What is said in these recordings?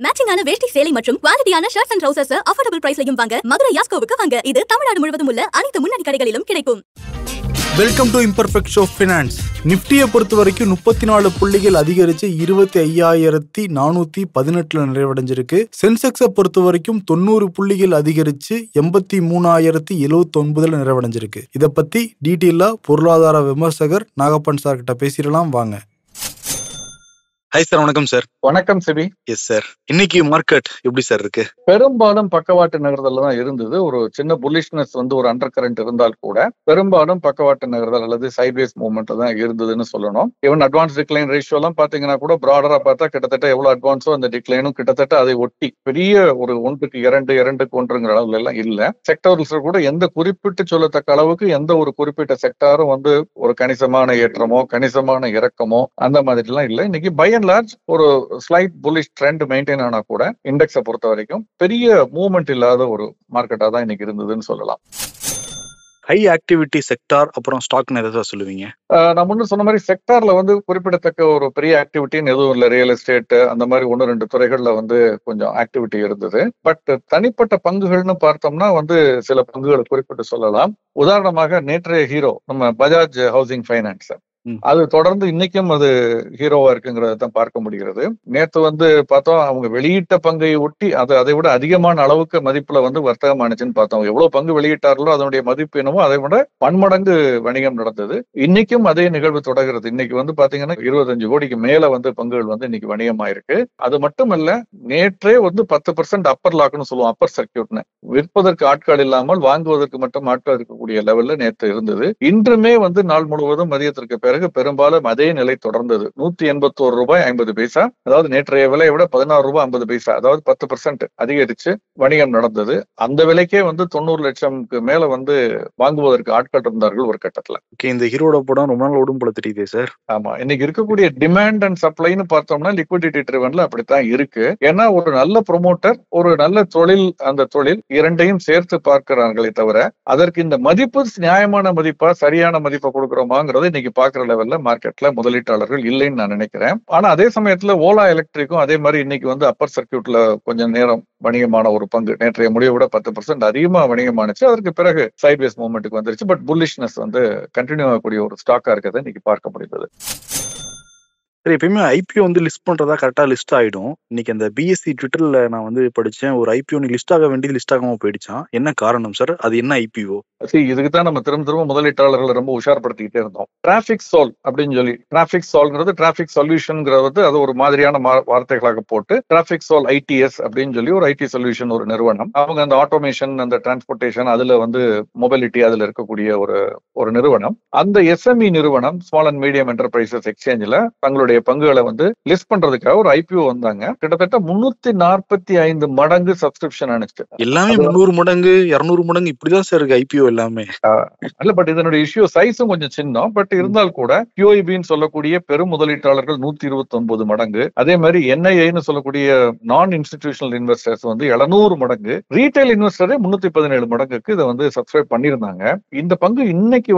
மேட்சிங்கான வேஷ்டி சேலை மற்றும் குவாலிட்டியான ஷர்ட்ஸ் அண்ட் ட்ரவுசர்ஸ் அஃபோர்டபிள் பிரைஸ்லயும் வாங்க மதுரை யாஸ்கோவுக்கு வாங்க. இது தமிழ்நாடு முழுவதும் உள்ள அனைத்து முன்னணி கடைகளிலும் கிடைக்கும். Welcome to imperfect show finance. நிஃப்டியை பொறுத்த வரைக்கும் 34 புள்ளிகள் அதிகரித்து 25,418 நிறைவடைஞ்சிருக்கு. சென்செக்ஸை பொறுத்த வரைக்கும் 90 புள்ளிகள் அதிகரித்து 83,079 நிறைவடைஞ்சிருக்கு. இதை பத்தி டீட்டெயிலா பொருளாதார விமர்சகர் நாகப்பன் சார் கிட்ட பேசிடலாம் வாங்க. ஹாய் சார், வணக்கம் சார். வணக்கம் சிபி. எஸ் சார், இன்னைக்கு மார்க்கெட் எப்படி சார் இருக்கு? பெரும்பாலும் பக்கவாட்டு நகர்தல் தான் இருந்தது. ஒரு சின்ன புல்லிஷ்னஸ் ஒரு அண்டர் கரண்ட் இருந்தால் கூட பெரும்பாலும் பக்கவாட்டு நகர்தல் அல்லது சைட்வேஸ் மூவ்மெண்ட் தான் இருந்ததுன்னு சொல்லணும். ஈவன் அட்வான்ஸ் டிக்ளைன் ரேஷியோ எல்லாம் பாத்தீங்கன்னா கூட ப்ராடரா பார்த்தா கிட்டத்தட்ட எவ்வளவு அட்வான்ஸோ அந்த டிக்ளைனும் கிட்டத்தட்ட அதை ஒட்டி பெரிய ஒரு 1:2 அளவுல எல்லாம் இல்ல. செக்டர்ஸ் கூட எந்த குறிப்பிட்டு சொல்லத்தக்க அளவுக்கு எந்த ஒரு குறிப்பிட்ட செக்டாரும் ஒரு கணிசமான ஏற்றமோ கணிசமான இறக்கமோ அந்த மாதிரி எல்லாம் இல்ல. இன்னைக்கு பை அண்ட் லார்ஜ் ஒரு ஸ்லைட் புல்லிஷ் ட்ரெண்ட் மெயின்டைன் ஆனா கூட இண்டெக்ஸை பொறுத்த வரைக்கும் பெரிய மூவ்மெண்ட் இல்லாத ஒரு மார்க்கெட்டா தான் இன்னைக்கு இருந்ததுன்னு சொல்லலாம். ஹை ஆக்டிவிட்டி செக்டார் அப்புறம் ஸ்டாக் எதாவது சொல்லுவீங்க? நான் முன்ன சொன்ன மாதிரி செக்டார்ல குறிப்பிடத்தக்க ஒரு பெரிய ஆக்டிவிட்டின்னு எதுவும் இல்லை. ரியல் எஸ்டேட் அந்த மாதிரி 1-2 துறைகள்ல கொஞ்சம் ஆக்டிவிட்டி இருந்தது. பட் தனிப்பட்ட பங்குகள்னு பார்த்தோம்னா சில பங்குகளை குறிப்பிட்டு சொல்லலாம். உதாரணமாக நேற்றைய ஹீரோ நம்ம பஜாஜ் ஹவுசிங் ஃபைனான்ஸ், அது தொடர்ந்து இன்னைக்கும் அது ஹீரோவா இருக்குங்கிறத தான் பார்க்க முடிகிறது. நேற்று பார்த்தோம் அவங்க வெளியிட்ட பங்கை ஒட்டி அதை விட அதிகமான அளவுக்கு மதிப்புல வர்த்தகம் ஆனிச்சுன்னு பார்த்தோம். எவ்வளவு பங்கு வெளியிட்டார்களோ அதனுடைய மதிப்பு என்னமோ அதை விட பன்மடங்கு வணிகம் நடந்தது. இன்னைக்கும் அதே நிகழ்வு தொடர்கிறது. இன்னைக்கு பாத்தீங்கன்னா 25 கோடிக்கு மேல பங்குகள் இன்னைக்கு வணிகமாயிருக்கு. அது மட்டுமல்ல, நேற்றே 10% அப்பர் லாக்னு சொல்லுவோம், அப்பர் சர்க்கியூட்னு, விற்பதற்கு ஆட்கள் இல்லாமல் வாங்குவதற்கு மட்டும் ஆட்கள் இருக்கக்கூடிய லெவல்ல நேற்று இருந்தது. இன்றுமே நாள் முழுவதும் மதியத்திற்கு பிறகு பெரும்பாலும் அதே நிலை தொடர்ந்தது. 181 ரூபாய் 50 பைசா, அதாவது நேற்றைய விலையை விட 16 ரூபாய் 50 பைசா, அதாவது 10% அதிகரிச்சு வணிகம் நடந்தது. அந்த விலைக்கே 90 லட்சம்க்கு மேல வாங்குவதற்கு ஆட்கள் இருந்தார்கள் ஒரு கட்டத்துல. இந்த ஹீரோட படம் ரொம்ப நாள் ஓடும் போல தெரியுதே சார். ஆமா, இன்னைக்கு இருக்கக்கூடிய டிமாண்ட் அண்ட் சப்ளைன்னு பார்த்தோம்னா லிக்விடிட்டி ட்ரிவன்ல அப்படித்தான் இருக்கு. ஏன்னா ஒரு நல்ல ப்ரொமோட்டர், ஒரு நல்ல தொழில், அந்த தொழில் இரண்டையும் சேர்த்து பார்க்கிறார்களே தவிர அதற்கு இந்த மதிப்பு நியாயமான மதிப்பா சரியான மதிப்பை கொடுக்குறோமாங்கிறத இன்னைக்கு பாக்குற லெவல்ல மார்க்கெட்ல முதலீட்டாளர்கள் இல்லைன்னு நான் நினைக்கிறேன். ஆனா அதே சமயத்துல ஓலா எலக்ட்ரிக்கும் அதே மாதிரி இன்னைக்கு அப்பர் சர்க்கியூட்ல கொஞ்சம் நேரம் வணிகமான ஒரு பங்கு நேற்றைய முடிவை விட 10% அதிகமா வணிகமானுச்சு. அதற்கு பிறகு சைட்வேஸ் மூவ்மெண்ட்டுக்கு வந்துருச்சு. பட் புல்லிஷ்னஸ் கண்டினியூ ஆகக்கூடிய ஒரு ஸ்டாக்கா இருக்கிறத இன்னைக்கு பார்க்க முடிந்தது. சரி, எப்பயுமே ஐபிஓ லிஸ்ட் பண்றதா கரெக்டா லிஸ்ட் ஆயிடும். இன்னைக்கு அந்த பிஎஸ்சி ட்விட்டர்ல நான் படிச்சேன், ஒரு ஐபிஓ லிஸ்ட் ஆக வேண்டியது லிஸ்ட் ஆகாம போயிடுச்சான். என்ன காரணம் சார்? அது என்ன ஐபிஓ? இதுக்கு தான் நம்ம திரும்ப முதலீட்டாளர்களை ரொம்ப உஷார்படுத்திக்கிட்டே இருந்தோம். டிராபிக் சால்வ் அப்படின்னு சொல்லி, டிராபிக் சால்வ்ங்கிறது டிராபிக் சொல்யூஷன்ங்கிறது அது ஒரு மாதிரியான வார்த்தைகளாக போட்டு டிராபிக் சால்வ் ஐடிஎஸ் அப்படின்னு சொல்லி ஒரு ஐடி சொல்யூஷன் ஒரு நிறுவனம். அவங்க அந்த ஆட்டோமேஷன், அந்த டிரான்ஸ்போர்டேஷன், அதுல மொபைலிட்டி, அதுல இருக்கக்கூடிய ஒரு நிறுவனம். அந்த எஸ்எம்இ நிறுவனம் ஸ்மால் அண்ட் மீடியம் என்டர்பிரைசஸ் எக்ஸ்சேஞ்சில் தங்களுடைய பங்குகளை லிஸ்ட் பண்றதுக்காக ஒரு ஐபிஓ வந்தாங்க. கிட்டத்தட்ட 345 மடங்கு சப்ஸ்கிரிப்ஷன் அனுப்பிச்சு. எல்லாமே 300 மடங்கு 200 மடங்கு இப்படிதான் சார் இருக்கு ஐபிஓ எல்லாமே. இல்ல, பட் இதனுடைய இஷ்யூ சைஸும் கொஞ்சம் சின்னம். பட் இருந்தால் கூட QIBன்னு சொல்லக்கூடிய பெரும் முதலீட்டாளர்கள் 129 மடங்கு, அதே மாதிரி NIIன்னு சொல்லக்கூடிய நான் இன்ஸ்டிடியூஷனல் இன்வெஸ்டர்ஸ் 700 மடங்கு, ரீட்டைல் இன்வெஸ்டரே 317 மடங்குக்கு இதை சப்ஸ்கிரைப் பண்ணியிருந்தாங்க. இந்த பங்கு இன்னைக்கு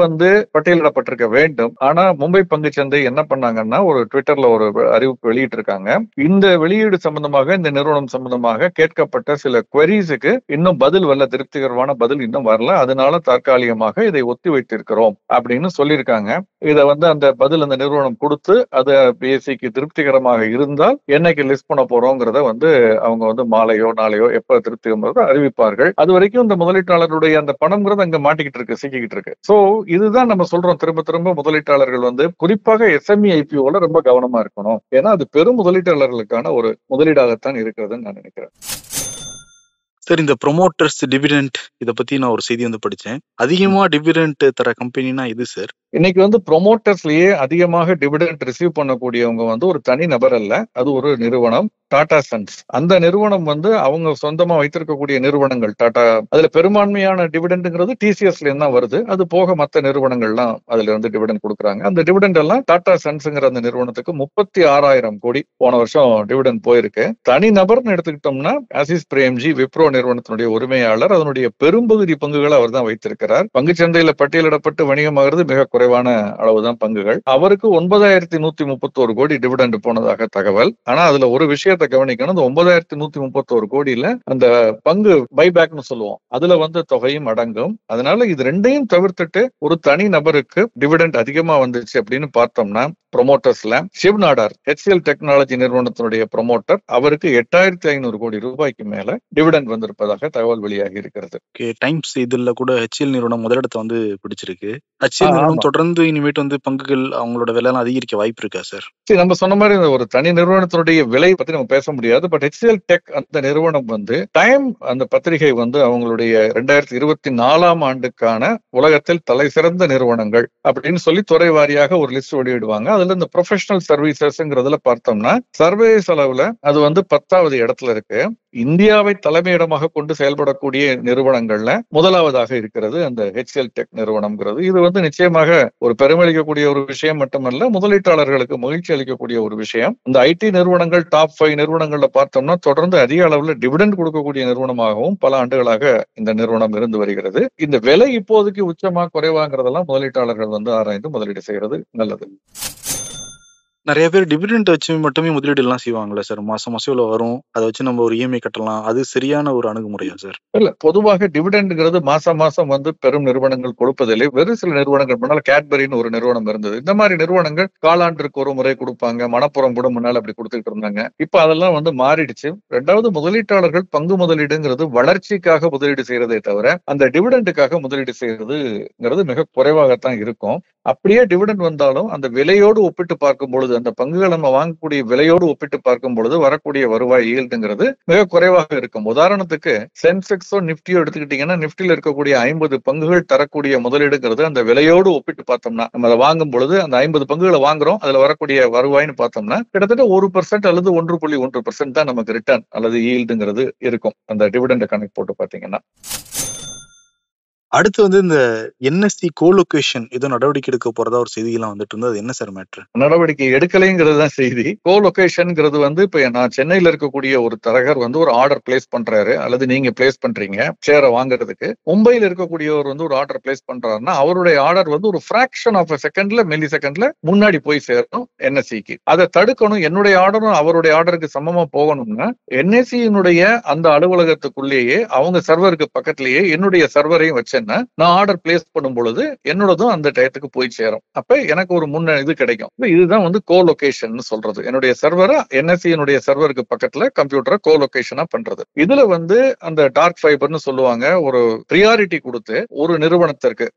பட்டியலிடப்பட்டிருக்க வேண்டும். ஆனா மும்பை பங்கு சந்தை என்ன பண்ணாங்கன்னா ஒரு ட்விட்டர்ல ஒரு அறிவிப்பு வெளியிட்டு இருக்காங்க. இந்த வெளியீடு சம்பந்தமாக, இந்த நிறுவனம் சம்பந்தமாக கேட்கப்பட்ட சில குவரிஸுக்கு இன்னும் பதில் வரல, திருப்திகரமான பதில் இன்னும் வரல. அதனால தற்காலிகமாக இதை ஒத்தி வைத்திருக்கிறோம் அப்படின்னு சொல்லியிருக்காங்க. இதை அந்த பதில் அந்த நிறுவனம் கொடுத்து அது பிஎஸ்சிக்கு திருப்திகரமாக இருந்தால் என்னைக்கு லிஸ்ட் பண்ண போறோங்கிறத அவங்க மாலையோ நாளையோ எப்ப திருப்திகரமாக அறிவிப்பார்கள். அது வரைக்கும் இந்த முதலீட்டாளருடைய அந்த பணம்ங்கிறது அங்க மாட்டிக்கிட்டு இருக்கு, சிக்கிக்கிட்டு இருக்கு. சோ இதுதான் நம்ம சொல்றோம் திரும்ப திரும்ப, முதலீட்டாளர்கள் குறிப்பாக எஸ்எம்இ ஐபிஓல ரொம்ப கவனமா இருக்கணும். ஏன்னா அது பெரும் முதலீட்டாளர்களுக்கான ஒரு முதலீடாகத்தான் இருக்கிறதுன்னு நான் நினைக்கிறேன். சார், இந்த ப்ரொமோட்டர்ஸ் டிவிடெண்ட் இதை பத்தி நான் ஒரு செய்தி படிச்சேன். அதிகமா டிவிடெண்ட் தர கம்பெனினா இது சார்? இன்னைக்கு ப்ரொமோட்டர்ஸ்லயே அதிகமாக டிவிடெண்ட் ரிசீவ் பண்ணக்கூடியவங்க ஒரு தனி நபர் அல்ல, அது ஒரு நிறுவனம், டாடா சன்ஸ். அந்த நிறுவனம் அவங்க சொந்தமா வைத்திருக்கக்கூடிய நிறுவனங்கள் டாடா, அதுல பெரும்பான்மையான டிவிடெண்ட்ங்கிறது டிசிஎஸ்ல தான் வருது. அது போக மற்ற நிறுவனங்கள்லாம் அதுல டிவிடெண்ட் கொடுக்குறாங்க. அந்த டிவிடெண்ட் எல்லாம் டாடா சன்ஸ்ங்கிற அந்த நிறுவனத்துக்கு 36,000 கோடி போன வருஷம் டிவிடெண்ட் போயிருக்கு. தனி நபர்னு எடுத்துக்கிட்டோம்னா ஆசிஸ் பிரேம்ஜி விப்ரோ நிறுவனத்தினுடைய உரிமையாளர், அதனுடைய பெரும்பகுதி பங்குகளை அவர் தான் வைத்திருக்கிறார். பங்குச்சந்தையில பட்டியலிடப்பட்டு வணிகமாகிறது மிக குறைவான அளவுதான் பங்குகள். அவருக்கு 9,131 கோடி டிவிடெண்ட் போனதாக தகவல். ஆனா அதுல ஒரு விஷயத்தை கவனிக்கணும். அந்த 9,131 கோடியில அந்த பங்கு பைபேக்னு சொல்லுவோம், அதுல வந்து தொகையும் அடங்கும். அதனால இது ரெண்டையும் தவிர்த்துட்டு ஒரு தனி நபருக்கு டிவிடெண்ட் அதிகமா வந்துச்சு அப்படின்னு பார்த்தோம்னா ப்ரொமோட்டர்ஸ்ல சிவ் நாடார் HCL டெக்னாலஜி நிறுவனத்தினுடைய ப்ரொமோட்டர், அவருக்கு 8,500 கோடி ரூபாய்க்கு மேல டிவிடெண்ட் வந்திருப்பதாக தகவல் வெளியாகி இருக்கிறது. டைம்ஸ் இதுல கூட HCL நிறுவனம் முதலிடத்தை வந்து பிடிச்சிருக்கு. HCL நிறுவனம் தொடர்ந்து இனிமேட்டு வந்து பங்குகள் அவங்களோட விலை எல்லாம் அதிகரிக்க வாய்ப்பு இருக்கா சார்? சரி, நம்ம சொன்ன மாதிரி ஒரு தனி நிறுவனத்தினுடைய விலை பத்தி நம்ம பேச முடியாது. பட் HCL டெக் அந்த நிறுவனம் வந்து டைம் அந்த பத்திரிகை வந்து அவங்களுடைய 2024 ஆண்டுக்கான உலகத்தில் தலை சிறந்த நிறுவனங்கள் அப்படின்னு சொல்லி துறை வாரியாக ஒரு லிஸ்ட் வெளியிடுவாங்க. அதுல இந்த ப்ரொஃபஷனல் சர்வீசஸ்ங்கிறதுல பார்த்தோம்னா சர்வீஸ் அளவுல அது வந்து 10வது இடத்துல இருக்கு. இந்தியாவை தலைமையிடமாக கொண்டு செயல்படக்கூடிய நிறுவனங்கள்ல முதலாவதாக இருக்கிறது அந்த HCL டெக் நிறுவனம்ங்கிறது. இது வந்து நிச்சயமாக ஒரு பெருமளிக்கக்கூடிய ஒரு விஷயம் மட்டுமல்ல, முதலீட்டாளர்களுக்கு மகிழ்ச்சி அளிக்கக்கூடிய ஒரு விஷயம். இந்த IT நிறுவனங்கள் டாப் 5 நிறுவனங்கள்ல பார்த்தோம்னா தொடர்ந்து அதிக அளவுல டிவிடெண்ட் கொடுக்கக்கூடிய நிறுவனமாகவும் பல ஆண்டுகளாக இந்த நிறுவனம் இருந்து வருகிறது. இந்த விலை இப்போதைக்கு உச்சமா குறைவாங்கிறதெல்லாம் முதலீட்டாளர்கள் வந்து ஆராய்ந்து முதலீடு செய்யறது நல்லது. நிறைய பேர் டிவிடெண்ட் வச்சு மட்டுமே முதலீடு எல்லாம் செய்வாங்களே சார், மாசம் மாசம் இவ்வளவு வரும், அதை வச்சு நம்ம ஒரு EMI கட்டலாம், அது சரியான ஒரு அணுகுமுறையா சார்? இல்ல, பொதுவாக டிவிடெண்ட்ங்கிறது மாசம் மாசம் வந்து பெரும் நிறுவனங்கள் கொடுப்பதில்லை. வெறும் சில நிறுவனங்கள் முன்னால கேட்பரின்னு ஒரு நிறுவனம் இருந்தது. இந்த மாதிரி நிறுவனங்கள் காலாண்டிற்கு ஒரு முறை கொடுப்பாங்க. மணப்புறம் கூட முன்னால அப்படி கொடுத்துட்டு இருந்தாங்க. இப்ப அதெல்லாம் வந்து மாறிடுச்சு. ரெண்டாவது, முதலீட்டாளர்கள் பங்கு முதலீடுங்கிறது வளர்ச்சிக்காக முதலீடு செய்யறதே தவிர அந்த டிவிடெண்டுக்காக முதலீடு செய்யறதுங்கிறது மிக குறைவாகத்தான் இருக்கும். அப்படியே டிவிடெண்ட் வந்தாலும் அந்த விலையோடு ஒப்பிட்டு பார்க்கும் பொழுது, அந்த பங்குகள் நம்ம வாங்கக்கூடிய விலையோடு ஒப்பிட்டு பார்க்கும் பொழுது வரக்கூடிய வருவாய் ஈல்டுங்கிறது மிக குறைவாக இருக்கும். உதாரணத்துக்கு சென்செக்ஸோ நிப்டியோ எடுத்துக்கிட்டீங்கன்னா, நிப்டியில் இருக்கக்கூடிய 50 பங்குகள் தரக்கூடிய முதலீடுங்கிறது அந்த விலையோடு ஒப்பிட்டு பார்த்தோம்னா, நம்ம அதை வாங்கும் பொழுது அந்த 50 பங்குகளை வாங்குறோம், அதுல வரக்கூடிய வருவாய்னு பார்த்தோம்னா கிட்டத்தட்ட 1% அல்லது 1.1% தான் நமக்கு ரிட்டர்ன் அல்லது ஈல்டுங்கிறது இருக்கும் அந்த டிவிடெண்ட் கணக்கு போட்டு பாத்தீங்கன்னா. அடுத்து வந்து இந்த NSE கோலொகேஷன் ஏதோ நடவடிக்கை எடுக்க போறதா ஒரு செய்தியெல்லாம் வந்துட்டு இருந்தது. அது என்ன சார் மேட்ரு? நடவடிக்கை எடுக்கலைங்கிறது தான் செய்தி. கோலொகேஷன்ங்கிறது வந்து இப்ப நான் சென்னையில இருக்கக்கூடிய ஒரு தரகர் வந்து ஒரு ஆர்டர் பிளேஸ் பண்றாரு, அல்லது நீங்க பிளேஸ் பண்றீங்க ஷேரை வாங்குறதுக்கு. மும்பையில் இருக்கக்கூடியவர் வந்து ஒரு ஆர்டர் பிளேஸ் பண்றாருன்னா அவருடைய ஆர்டர் வந்து ஒரு ஃபிராக்ஷன் ஆஃப் செகண்ட்ல, மில்லி செகண்ட்ல முன்னாடி போய் சேரணும் NSEக்கு. அதை தடுக்கணும். என்னுடைய ஆர்டரும் அவருடைய ஆர்டருக்கு சமமா போகணும்னா NSEனுடைய அந்த அலுவலகத்துக்குள்ளேயே அவங்க சர்வருக்கு பக்கத்திலேயே என்னுடைய சர்வரையும் வச்சு நான் ஆர்டர் பிளேஸ் பண்ணும் பொழுது என்னோடதும் அந்த டயத்துக்கு போய் சேரும். அப்ப எனக்கு ஒரு இது கிடைக்கும். இதுதான் வந்து கோலொகேஷன் சொல்றது. என்னுடைய சர்வரை NSE சர்வருக்கு பக்கத்துல கம்ப்யூட்டரை கோலொகேஷனா பண்றது. இதுல வந்து அந்த டார்க் ஃபைபர்னு சொல்லுவாங்க, ஒரு பிரியாரிட்டி கொடுத்து ஒரு நிறுவனத்திற்கு,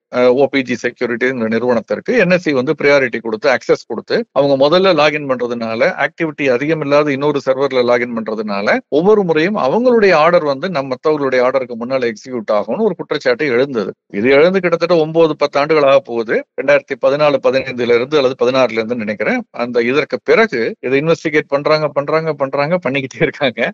OPG செக்யூரிட்டி நிறுவனத்திற்கு NSE வந்து பிரியாரிட்டி கொடுத்து அக்சஸ் கொடுத்து அவங்க முதல்ல லாகின் பண்றதுனால, ஆக்டிவிட்டி அதிகம் இல்லாத இன்னொரு சர்வர்ல லாகின் பண்றதுனால ஒவ்வொரு முறையும் அவங்களுடைய ஆர்டர் வந்து நம்ம மற்றவர்களுடைய ஆர்டருக்கு முன்னால எக்ஸிக்யூட் ஆகும்னு ஒரு குற்றச்சாட்டை எழுந்தது. இது எழுந்து கிட்டத்தட்ட 9-10 ஆண்டுகளாக போகுது. 2014-15 இருந்து அல்லது 16 இருந்து நினைக்கிறேன். அந்த இதற்கு பிறகு இதை இன்வெஸ்டிகேட் பண்ணிக்கிட்டே இருக்காங்க.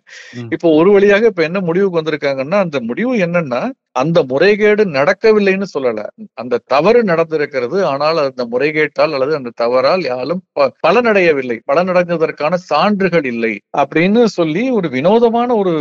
இப்போ ஒரு வழியாக இப்ப என்ன முடிவுக்கு வந்திருக்காங்கன்னா, அந்த முடிவு என்னன்னா, அந்த முறைகேடு நடக்கவில்லைன்னு சொல்லல, அந்த தவறு நடந்திருக்கிறது. ஆனால் அந்த முறைகேட்டால் அல்லது அந்த தவறால் யாரும் பலனடையவில்லை, பலனடைந்ததற்கான சான்றுகள் இல்லை அப்படின்னு சொல்லி ஒரு வினோதமான ஒரு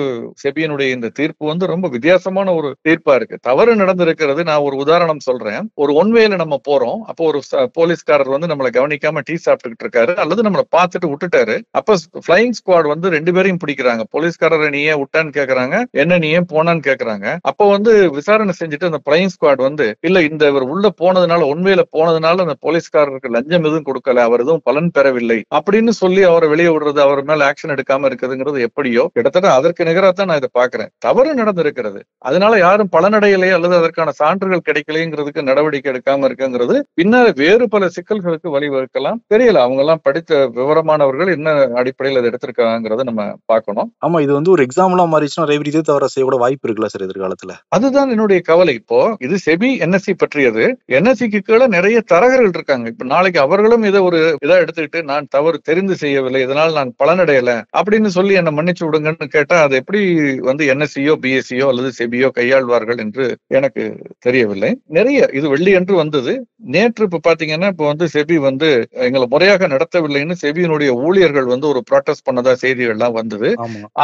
செபியினுடைய இந்த தீர்ப்பு வந்து ரொம்ப வித்தியாசமான ஒரு தீர்ப்பா இருக்கு. தவறு நடந்திருக்கிறது. நான் ஒரு உதாரணம் சொல்றேன். ஒரு ஒன்வேல நம்ம போறோம். அப்போ ஒரு போலீஸ்காரர் வந்து நம்மளை கவனிக்காம டீ சாப்பிட்டுக்கிட்டு இருக்காரு, அல்லது நம்மளை பார்த்துட்டு விட்டுட்டாரு. அப்ப பிளையிங் ஸ்குவாட் வந்து 2 பேரையும் பிடிக்கிறாங்க. போலீஸ்காரரை நீ ஏன் விட்டான்னு கேக்குறாங்க, என்ன நீ ஏன் போனான்னு கேக்குறாங்க. அப்ப வந்து விசாரணை செஞ்சுட்டு அந்த பிளையிங் ஸ்குவாட் வந்து, இல்ல இந்த இவர் உள்ள போனதுனால, ஒன்வேல போனதுனால அந்த போலீஸ்காரருக்கு லஞ்சம் எதுவும் கொடுக்கல, அவர் எதுவும் பலன் பெறவில்லை அப்படின்னு சொல்லி அவரை வெளியே விடுறது, அவர் மேல ஆக்ஷன் எடுக்காம இருக்குதுங்கிறது எப்படியோ கிட்டத்தட்ட அதற்கு நிகராத்தான் நான் இதை பாக்குறேன். தவறு நடந்திருக்கிறது, அதனால யாரும் பலனடையலையே அல்லது அதற்கான சான்றுகள் கிடைக்கலைங்கிறதுக்கு நடவடிக்கை எடுக்காம இருக்குங்கிறது பின்னால வேறு பல சிக்கல்களுக்கு வழிவகுக்கலாம். தெரியல, அவங்க எல்லாம் படித்த விவரமானவர்கள் என்ன அடிப்படையில் அதை எடுத்திருக்காங்கிறத நம்ம பார்க்கணும். ஆமா, இது வந்து ஒரு எக்ஸாம்பிளா மாறிச்சுன்னா நிறைய பேர் இதே தவிர செய்ய கூட வாய்ப்பு இருக்குல்ல சார் எதிர்காலத்துல? அதுதான் என்னுடைய கவலை. இப்போ இது செபி NSE பற்றியது. NSEக்கு கீழே நிறைய தரகர்கள் இருக்காங்க. இப்ப நாளைக்கு அவர்களும் இதை ஒரு இதா எடுத்துக்கிட்டு, நான் தவறு தெரிந்து செய்யவில்லை, இதனால் நான் பலனடையல அப்படின்னு சொல்லி என்ன மன்னிச்சு விடுங்கன்னு கேட்டா அது எப்படி வந்து NSEயோ BSEயோ அல்லது செபியோ கையாள்வார்கள் என்று எனக்கு தெரியவில்லை. நிறைய இது வெள்ளி என்று வந்தது. நேற்று இப்ப பாத்தீங்கன்னா, இப்ப வந்து செபி வந்து எங்களை முறையாக நடத்தவில்லைன்னு செபியினுடைய ஊழியர்கள் வந்து ஒரு ப்ரொட்டஸ்ட் பண்ணதா செய்திகள்லாம் வந்தது.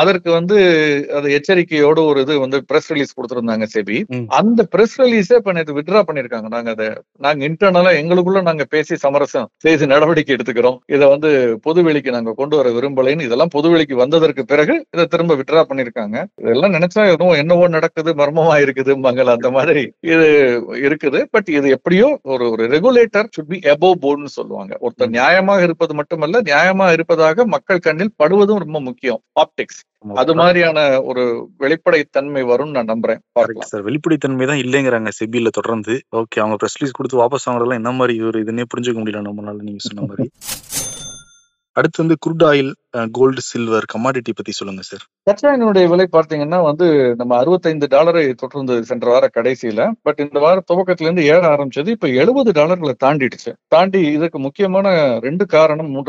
அதற்கு வந்து அது எச்சரிக்கையோடு ஒரு இது வந்து பிரஸ் ரிலீஸ் கொடுத்திருந்தாங்க செபி. ம். அந்த பிரஸ் ரிலீஸே இப்ப நேற்று வித்ட்ரா பண்ணிருக்காங்க. நாங்க இன்டர்னலா எங்களுக்குள்ள நாங்க பேசி சமரசம் செய்து நடவடிக்கை எடுத்துக்கிறோம். இதை வந்து பொதுவெளிக்கு நாங்க கொண்டு வர விரும்பலைன்னு இதெல்லாம் பொதுவெளிக்கு வந்ததற்கு பிறகு இதை திரும்ப வித்ட்ரா பண்ணிருக்காங்க. இதெல்லாம் நினைச்சா என்னவோ நடக்குது, மர்மமா இருக்குது மங்கள் அந்த மாதிரி இது இருக்குது. பட் இது எப்படியோ ஒரு ரெகுலேட்டர் should be above boardன்னு சொல்லுவாங்க. ஒருத்தர் நியாயமாக இருப்பது மட்டுமல்ல, நியாயமா இருப்பதாக மக்கள் கண்ணில் படுவதும் ரொம்ப முக்கியம். ஆப்டிக்ஸ் அது மாதிரியான ஒரு வெளிப்படைத்தன்மை வரும் நான் நம்புறேன். பார்க்கலாம் சார். வெளிப்படைத்தன்மை தான் இல்லைங்கிறாங்க செபில தொடர்ந்து. ஓகே, அவங்க பிரஸ் ரிலீஸ் கொடுத்து வாபஸ் வாங்குறதெல்லாம் என்ன மாதிரி ஒரு இதுன்னே புரிஞ்சுக்க முடியல நம்மளால, நீங்க சொன்ன மாதிரி. அடுத்து வந்து crude oil, gold, silver, commodity பத்தி சொல்லுங்க சார். கச்சா எண்ணெயுடைய விலை பார்த்தீங்கன்னா வந்து நம்ம $65 தொட்டிருந்தது சென்ற வார கடைசியில. பட் இந்த வார துவக்கத்துல இருந்து ஏற ஆரம்பிச்சது. இப்ப $70 தாண்டிடுச்சு. தாண்டி இதுக்கு முக்கியமான 3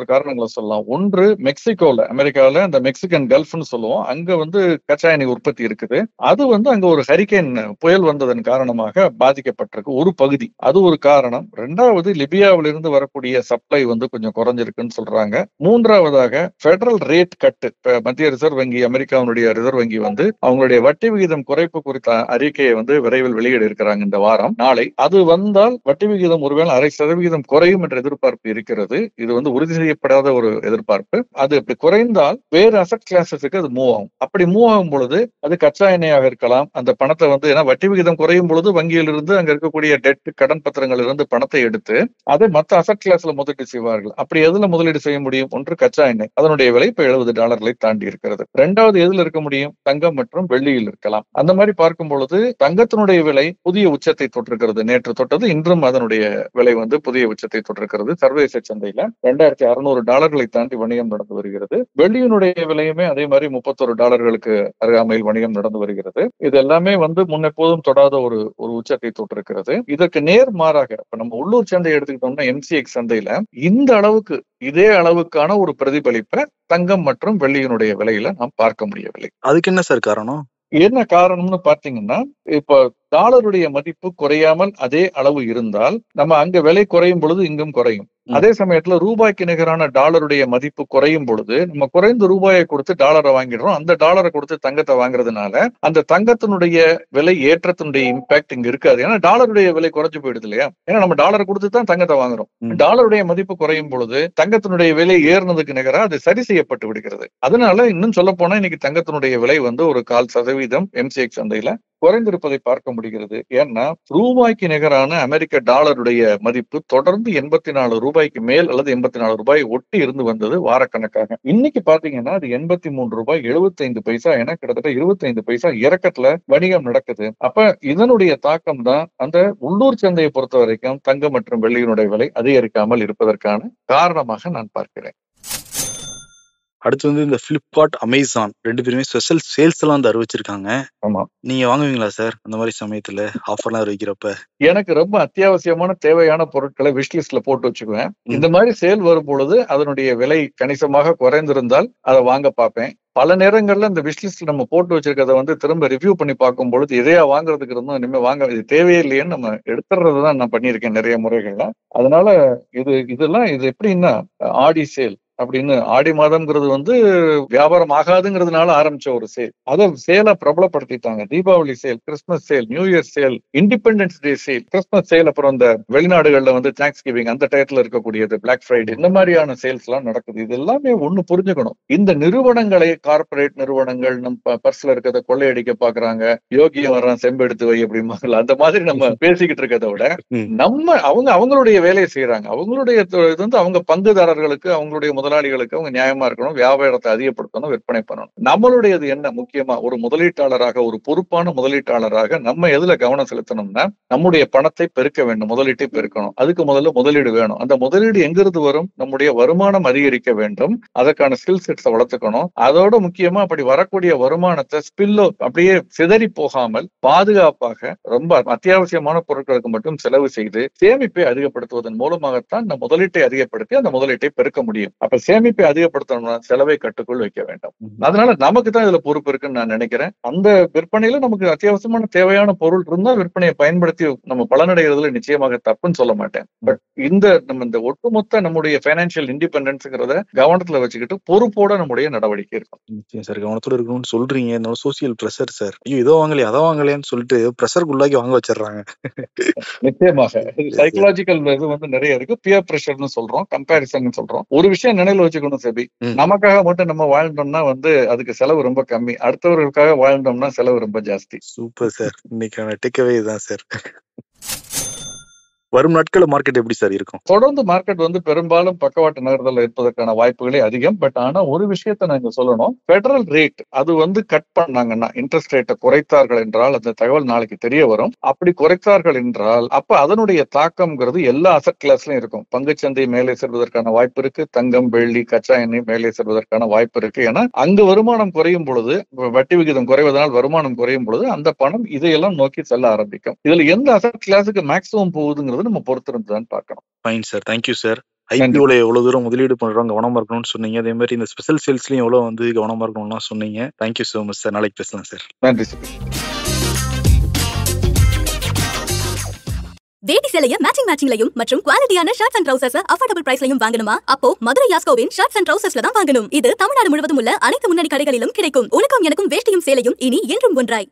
காரணங்களை சொல்லலாம். ஒன்று, மெக்சிகோல, அமெரிக்காவில அந்த மெக்சிகன் கல்ஃப்னு சொல்லுவோம், அங்க வந்து கச்சா எண்ணெய் உற்பத்தி இருக்குது. அது வந்து அங்க ஒரு ஹரிகேன் புயல் வந்ததன் காரணமாக பாதிக்கப்பட்டிருக்கு ஒரு பகுதி. அது ஒரு காரணம். 2வது, லிபியாவிலிருந்து வரக்கூடிய சப்ளை வந்து கொஞ்சம் குறைஞ்சிருக்குன்னு சொல்றாங்க. 3வதாக பெடரல் ரேட் கட்டு. மத்திய ரிசர்வ் வங்கி, அமெரிக்காவுடைய ரிசர்வ் வங்கி வந்து அவங்களுடைய வட்டி விகிதம் குறைப்பு குறித்த அறிக்கையை வந்து விரைவில் வெளியிட இருக்கிறாங்க இந்த வாரம், நாளை. அது வந்தால் வட்டி விகிதம் ஒருவேளை 0.5% குறையும் என்ற எதிர்பார்ப்பு இருக்கிறது. இது வந்து உறுதி செய்யப்படாத ஒரு எதிர்பார்ப்பு. அது அப்படி குறைந்தால் வேறு அசட் கிளாஸஸுக்கு அது மூவ் ஆகும். அப்படி மூவ் ஆகும் பொழுது அது கச்சா எண்ணெயாக இருக்கலாம். அந்த பணத்தை வந்து, ஏன்னா வட்டி விகிதம் குறையும் பொழுது வங்கியிலிருந்து அங்க இருக்கக்கூடிய டெட், கடன் பத்திரங்கள் இருந்து பணத்தை எடுத்து அதை மற்ற அசட் கிளாஸ்ல முதலீடு செய்வார்கள். அப்படி எதுல முதலீடு செய்ய முடியும்? ஒன்று கச்சா எண்ணெய், அதனுடைய விலை இப்ப $70 தாண்டி இருக்கிறது. 2வது எதுல இருக்க முடியும்? தங்கம் மற்றும் வெள்ளியில் இருக்கலாம். அந்த மாதிரி பார்க்கும் பொழுது தங்கத்தினுடைய விலை புதிய உச்சத்தை தொட்டிருக்கிறது. நேற்று தொட்டது, இன்றும் அதனுடைய விலை வந்து புதிய உச்சத்தை தொட்டிருக்கிறது. சர்வதேச சந்தையில $2600 தாண்டி வணிகம் நடந்து வருகிறது. வெள்ளியினுடைய விலையுமே அதே மாதிரி $31 அருகாமையில் வணிகம் நடந்து வருகிறது. இது எல்லாமே வந்து முன்னெப்போதும் தொடாத ஒரு உச்சத்தை தொட்டிருக்கிறது. இதற்கு நேர்மாறாக இப்ப நம்ம உள்ளூர் சந்தை எடுத்துக்கிட்டோம்னா MCX சந்தையில இந்த அளவுக்கு, இதே அளவுக்கான ஒரு பிரதிபலிப்பை தங்கம் மற்றும் வெள்ளியினுடைய விலையில நாம் பார்க்க முடியவில்லை. அதுக்கு என்ன சார் காரணம்? என்ன காரணம்னு பாத்தீங்கன்னா, இப்ப டாலருடைய மதிப்பு குறையாமல் அதே அளவு இருந்தால் நம்ம அங்க விலை குறையும் பொழுது இங்கும் குறையும். அதே சமயத்துல ரூபாய்க்கு நிகரான டாலருடைய மதிப்பு குறையும் பொழுது நம்ம குறைந்த ரூபாயை கொடுத்து டாலரை வாங்கிடுறோம். அந்த டாலரை கொடுத்து தங்கத்தை வாங்குறதுனால அந்த தங்கத்தினுடைய விலை ஏற்றத்தினுடைய இம்பாக்ட் இங்க இருக்காது. ஏன்னா டாலருடைய விலை குறைஞ்சு போயிடுது இல்லையா? ஏன்னா நம்ம டாலரை கொடுத்து தான் தங்கத்தை வாங்குறோம். டாலருடைய மதிப்பு குறையும் பொழுது தங்கத்தினுடைய விலை ஏறினதுக்கு நிகரா அது சரி செய்யப்பட்டு விடுகிறது. அதனால இன்னும் சொல்ல போனா இன்னைக்கு தங்கத்தினுடைய விலை வந்து ஒரு 0.25% MCX சந்தையில குறைந்திருப்பதை பார்க்க முடிகிறது. ஏன்னா ரூபாய்க்கு நிகரான அமெரிக்க டாலருடைய மதிப்பு தொடர்ந்து $84 மேல் அல்லது $84 ஒட்டி இருந்து வந்தது வாரக்கணக்காக. இன்னைக்கு பாத்தீங்கன்னா அது $83.75 என கிட்டத்தட்ட 25 பைசா இறக்கத்துல வணிகம் நடக்குது. அப்ப இதனுடைய தாக்கம் தான் அந்த உள்ளூர் சந்தையை பொறுத்த வரைக்கும் தங்கம் மற்றும் வெள்ளியினுடைய விலை அதிகரிக்காமல் இருப்பதற்கான காரணமாக நான் பார்க்கிறேன். அடுத்து வந்து இந்த பிளிப்கார்ட், அமேசான் 2 பேருமே ஸ்பெஷல் சேல்ஸ் எல்லாம் வந்து அறிவிச்சிருக்காங்க. ஆமா, நீங்க வாங்குவீங்களா சார் அந்த மாதிரி சமயத்துல ஆஃபர்லாம் அறிவிக்கிறப்ப? எனக்கு ரொம்ப அத்தியாவசியமான தேவையான பொருட்களை விஷ்லிஸ்ட்ல போட்டு வச்சுக்குவேன். இந்த மாதிரி சேல் வரும் பொழுது அதனுடைய விலை கணிசமாக குறைந்திருந்தால் அதை வாங்க பார்ப்பேன். பல நேரங்கள்ல இந்த விஷ்லிஸ்ட் நம்ம போட்டு வச்சிருக்கிறத வந்து திரும்ப ரிவ்யூ பண்ணி பார்க்கும் பொழுது இதையா வாங்குறதுக்கு இருந்தும் இனிமே வாங்க, இது தேவையே இல்லையேன்னு நம்ம எடுத்துறதுதான் நான் பண்ணியிருக்கேன் நிறைய முறைகள்ல. அதனால இது எப்படின்னா, ஆடி சேல் அப்படின்னு, ஆடி மாதம்ங்கிறது வந்து வியாபாரம் ஆகாதுங்கிறதுனால ஆரம்பிச்ச ஒரு சேல். அதை சேலை பிரபலப்படுத்திட்டாங்க. Deepavali sale, Christmas sale, new year sale, independence day sale, Christmas sale, அப்புறம் இந்த வெளிநாடுகள்ல வந்து தேங்க்ஸ் கிவிங் அந்த டயத்துல இருக்கக்கூடியது, பிளாக் ஃப்ரைடே, இந்த மாதிரியான சேல்ஸ் எல்லாம் நடக்குது. இது எல்லாமே ஒண்ணு புரிஞ்சுக்கணும். இந்த நிறுவனங்களை, கார்பரேட் நிறுவனங்கள் நம்ம பர்ஸ்ல இருக்கிறத கொள்ளையடிக்க பாக்குறாங்க. யோகியம் வர்றான் செம்பெடுத்து வை அப்படிமா, அந்த மாதிரி நம்ம பேசிக்கிட்டு இருக்கிறத விட நம்ம அவங்களுடைய வேலையை செய்யறாங்க. அவங்களுடைய இது வந்து அவங்க பங்குதாரர்களுக்கு, அவங்களுடைய முதலாளிகளுக்கு அவங்க நியாயமா இருக்கணும், வியாபாரத்தை அதிகப்படுத்தணும், விற்பனை பண்ணணும். நம்மளுடையது என்ன முக்கியமா, ஒரு முதலீட்டாளராக, ஒரு பொறுப்பான முதலீட்டாளராக நம்ம எதுல கவனம் செலுத்தணும்னா, நம்முடைய பணத்தை பெருக்க வேண்டும், முதலீட்டை பெருக்கணும். அதுக்கு முதல்ல முதலீடு வேணும். அந்த முதலீடு எங்கிருந்து வரும்? நம்முடைய வருமானம் அதிகரிக்க வேண்டும். அதற்கான ஸ்கில் செட்ஸை வளர்த்துக்கணும். அதோட முக்கியமா அப்படி வரக்கூடிய வருமானத்தை ஸ்பில்லோ அப்படியே சிதறி போகாமல் பாதுகாப்பாக ரொம்ப அத்தியாவசியமான பொருட்களுக்கு மட்டும் செலவு செய்து சேமிப்பை அதிகப்படுத்துவதன் மூலமாகத்தான் இந்த முதலீட்டை அதிகப்படுத்தி அந்த முதலீட்டை பெருக்க முடியும். அப்ப இப்ப சேமிப்பை அதிகப்படுத்தணும்னா செலவை கட்டுக்குள் வைக்க வேண்டும். அதனால நமக்கு தான் இதுல பொறுப்பு இருக்குன்னு நான் நினைக்கிறேன். அந்த விற்பனையில நமக்கு அத்தியாவசியமான தேவையான பொருள் இருந்தா விற்பனையை பயன்படுத்தி நம்ம பலனடைகிறதுல நிச்சயமாக தப்புன்னு சொல்ல மாட்டேன். பட் நம்ம இந்த ஒட்டுமொத்த நம்முடைய பைனான்சியல் இண்டிபெண்டன்ஸ்ங்கிறத கவனத்துல வச்சுக்கிட்டு பொறுப்போட நம்முடைய நடவடிக்கை இருக்கும். நிச்சயம் சார், கவனத்தோட இருக்கணும்னு சொல்றீங்க. என்னோட சோசியல் ப்ரெஷர் சார், ஐயோ இதோ வாங்கலையே அதை வாங்கலையான்னு சொல்லிட்டு ப்ரெஷருக்குள்ளாக்கி வாங்க வச்சிடறாங்க. நிச்சயமாக சைக்கலாஜிக்கல் இது வந்து நிறைய இருக்கு. பியர் பிரஷர்னு சொல்றோம், கம்பேரிசன் சொல்றோம். ஒரு விஷயம் நினைவுல வச்சுக்கணும் செபி, நமக்காக மட்டும் நம்ம வாழ்ந்தோம்னா வந்து அதுக்கு செலவு ரொம்ப கம்மி, அடுத்தவர்களுக்காக வாழ்ந்தோம்னா செலவு ரொம்ப ஜாஸ்தி. சூப்பர் சார், இன்னைக்கான டேக்அவே தான் சார். வரும் நாட்கள மார்க்கெட் எப்படி சார் இருக்கும்? தொடர்ந்து மார்க்கெட் வந்து பெரும்பாலும் பக்கவாட்டு நகர்தல் இருப்பதற்கான வாய்ப்புகளே அதிகம். பட் ஆனா ஒரு விஷயத்த நான் இங்க சொல்லணும், பெடரல் ரேட் அது வந்து கட் பண்ணாங்கன்னா, இன்ட்ரெஸ்ட் ரேட்டை குறைத்தார்கள் என்றால் அந்த தகவல் நாளைக்கு தெரிய வரும். அப்படி குறைத்தார்கள் என்றால் அப்ப அதனுடைய தாக்கம்ங்கிறது எல்லா அசெட் கிளாஸ்லயும் இருக்கும். பங்குச்சந்தை மேலே செல்வதற்கான வாய்ப்பு இருக்கு, தங்கம், வெள்ளி, கச்சா எண்ணெய் மேலே செல்வதற்கான வாய்ப்பு இருக்கு. ஏன்னா அங்கு வருமானம் குறையும் பொழுது, வட்டி விகிதம் குறைவதனால் வருமானம் குறையும் பொழுது அந்த பணம் இதையெல்லாம் நோக்கி செல்ல ஆரம்பிக்கும். இதுல எந்த அசெட் கிளாஸுக்கு மேக்ஸிமம் போகுதுங்கிறது நம்ம பொறுத்திருந்துதான் பார்க்கணும். Fine sir, thank you sir. ஐபிஓல எவ்வளவு தூரம் முதலீடு பண்றோம் கவனமா இருக்கணும்னு சொன்னீங்க. அதே மாதிரி இந்த ஸ்பெஷல் சேல்ஸ்லயும் எவ்வளவு வந்து கவனமா இருக்கணும்னு சொன்னீங்க. Thank you so much sir. நாளைக்கு பேசலாம் சார். நன்றி சார். வேட்டி சேலைய மேட்சிங்லயும் மற்றும் குவாலிட்டியான ஷர்ட்ஸ் அண்ட் ட்ரவுசர்ஸ் அஃபோர்டபிள் பிரைஸ்லயும் வாங்கணுமா? அப்போ மதுரை யாஸ்கோவின் ஷர்ட்ஸ் அண்ட் ட்ரவுசர்ஸ்ல தான் வாங்கணும். இது தமிழ்நாடு முழுவதும் உள்ள அனைத்து முன்னணி கடைகளிலும் கிடைக்கும். உனக்கும் எனக்கும் வேஷ்டியும் சேலையும் இனி என்றும் ஒன்றாய்.